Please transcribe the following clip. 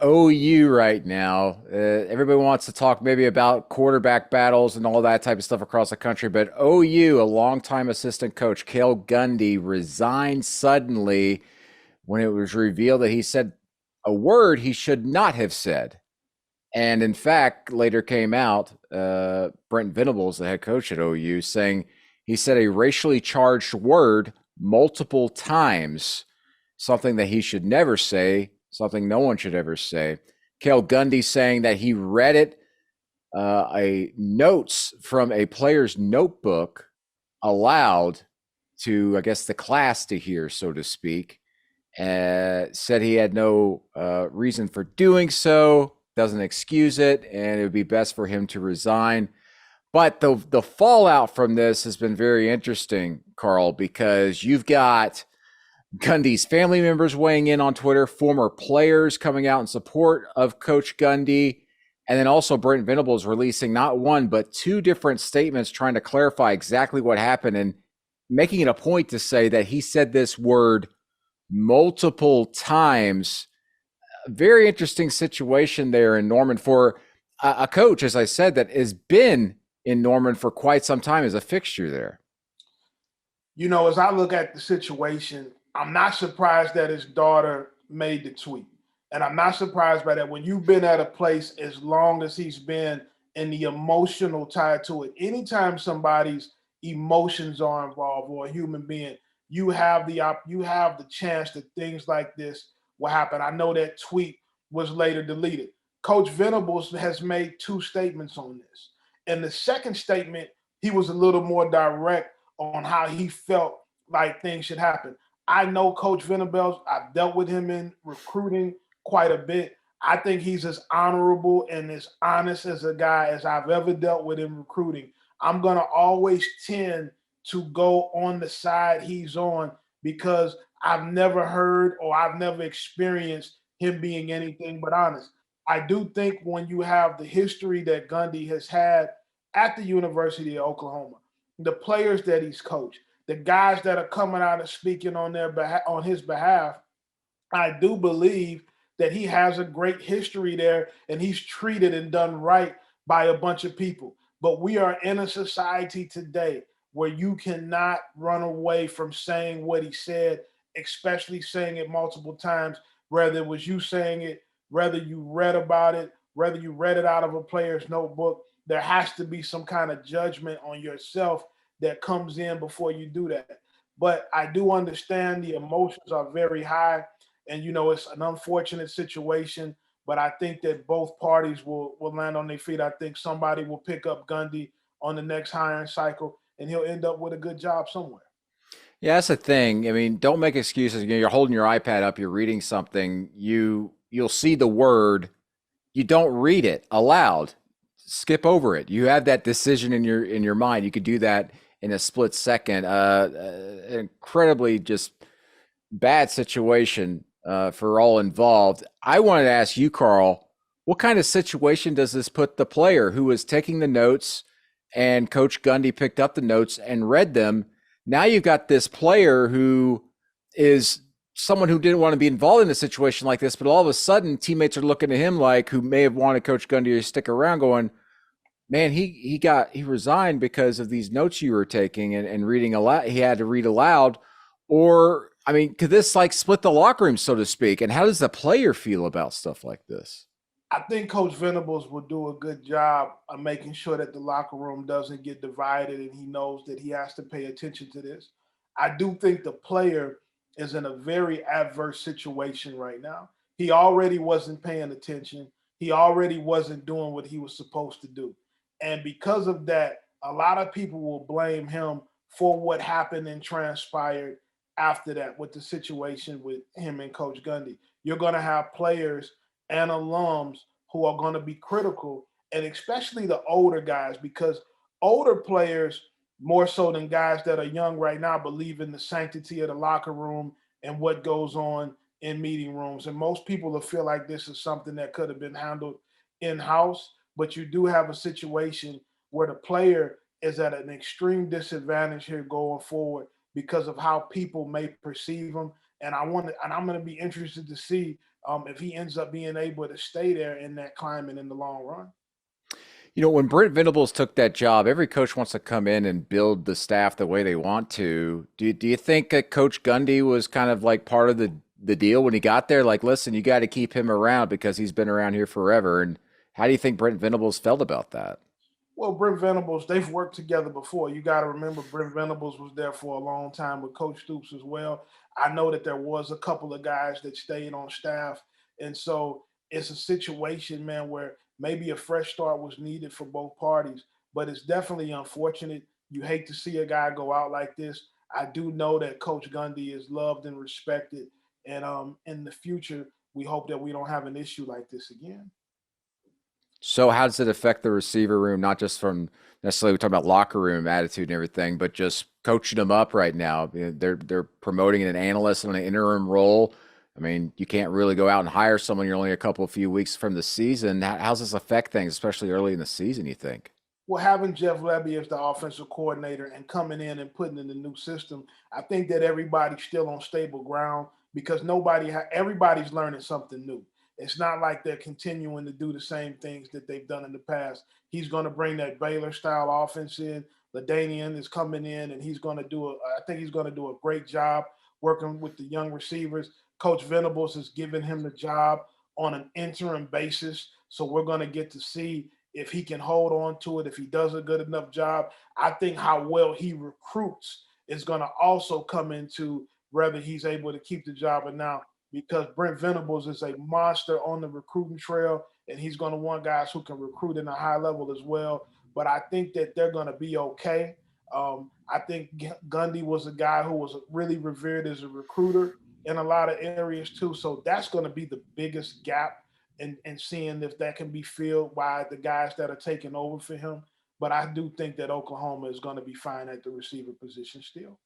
OU right now. Everybody wants to talk maybe about quarterback battles and all that type of stuff across the country, but OU, a longtime assistant coach, Cale Gundy, resigned suddenly when it was revealed that he said a word he should not have said. And in fact, later came out, Brent Venables, the head coach at OU, saying he said a racially charged word multiple times, something that he should never say, something no one should ever say. Cale Gundy saying that he read it, a notes from a player's notebook aloud to, I guess, the class to hear, so to speak. Said he had no reason for doing so, doesn't excuse it, and it would be best for him to resign. But the fallout from this has been very interesting, Carl, because you've got Gundy's family members weighing in on Twitter, former players coming out in support of Coach Gundy, and then also Brent Venables releasing not one, but two different statements trying to clarify exactly what happened and making it a point to say that he said this word multiple times. Very interesting situation there in Norman for a coach, as I said, that has been in Norman for quite some time as a fixture there. As I look at the situation, I'm not surprised that his daughter made the tweet. And I'm not surprised by that. When you've been at a place as long as he's been and the emotional tie to it, anytime somebody's emotions are involved or a human being, you have the chance that things like this will happen. I know that tweet was later deleted. Coach Venables has made two statements on this. And the second statement, he was a little more direct on how he felt like things should happen. I know Coach Venables. I've dealt with him in recruiting quite a bit. I think he's as honorable and as honest as a guy as I've ever dealt with in recruiting. I'm going to always tend to go on the side he's on because I've never heard or I've never experienced him being anything but honest. I do think when you have the history that Gundy has had at the University of Oklahoma, the players that he's coached, the guys that are coming out and speaking on on his behalf, I do believe that he has a great history there and he's treated and done right by a bunch of people. But we are in a society today where you cannot run away from saying what he said, especially saying it multiple times, whether it was you saying it, whether you read about it, whether you read it out of a player's notebook. There has to be some kind of judgment on yourself that comes in before you do that. But I do understand the emotions are very high and it's an unfortunate situation, but I think that both parties will land on their feet. I think somebody will pick up Gundy on the next hiring cycle, and he'll end up with a good job somewhere. Yeah, that's the thing. I mean, don't make excuses. You're holding your iPad up, you're reading something, you'll see the word, you don't read it aloud. Skip over it. You have that decision in your mind. You could do that in a split second. Incredibly just bad situation for all involved. I wanted to ask you, Carl, what kind of situation does this put the player who was taking the notes and Coach Gundy picked up the notes and read them? Now you've got this player who is someone who didn't want to be involved in a situation like this, but all of a sudden teammates are looking at him like who may have wanted Coach Gundy to stick around going, man, he resigned because of these notes you were taking and reading aloud. He had to read aloud. Or, I mean, could this like split the locker room, so to speak? And how does the player feel about stuff like this? I think Coach Venables will do a good job of making sure that the locker room doesn't get divided and he knows that he has to pay attention to this. I do think the player is in a very adverse situation right now. He already wasn't paying attention. He already wasn't doing what he was supposed to do. And because of that, a lot of people will blame him for what happened and transpired after that with the situation with him and Coach Gundy. You're going to have players and alums who are going to be critical, and especially the older guys, because older players, more so than guys that are young right now, believe in the sanctity of the locker room and what goes on in meeting rooms. And most people will feel like this is something that could have been handled in house, but you do have a situation where the player is at an extreme disadvantage here going forward because of how people may perceive him. and I'm going to be interested to see if he ends up being able to stay there in that climate in the long run. You know, when Brent Venables took that job, every coach wants to come in and build the staff the way they want to. Do you think that Coach Gundy was kind of like part of the deal when he got there? Like, listen, you got to keep him around because he's been around here forever. And how do you think Brent Venables felt about that? Well, Brent Venables, they've worked together before. You got to remember, Brent Venables was there for a long time with Coach Stoops as well. I know that there was a couple of guys that stayed on staff, and so it's a situation, man, where maybe a fresh start was needed for both parties. But it's definitely unfortunate. You hate to see a guy go out like this. I do know that Coach Gundy is loved and respected, and in the future, we hope that we don't have an issue like this again. So how does it affect the receiver room, not just from necessarily we talk about locker room attitude and everything, but just coaching them up right now? They're promoting an analyst on an interim role. I mean, you can't really go out and hire someone. You're only a couple of few weeks from the season. How's this affect things, especially early in the season, you think? Well, having Jeff Levy as the offensive coordinator and coming in and putting in the new system, I think that everybody's still on stable ground because everybody's learning something new. It's not like they're continuing to do the same things that they've done in the past. He's going to bring that Baylor style offense in. Ladanian is coming in, and he's going to I think he's going to do a great job working with the young receivers. Coach Venables has given him the job on an interim basis, so we're going to get to see if he can hold on to it, if he does a good enough job. I think how well he recruits is going to also come into whether he's able to keep the job or not, because Brent Venables is a monster on the recruiting trail, and he's going to want guys who can recruit in a high level as well. But I think that they're going to be okay. I think Gundy was a guy who was really revered as a recruiter in a lot of areas too. So that's going to be the biggest gap, and seeing if that can be filled by the guys that are taking over for him. But I do think that Oklahoma is going to be fine at the receiver position still.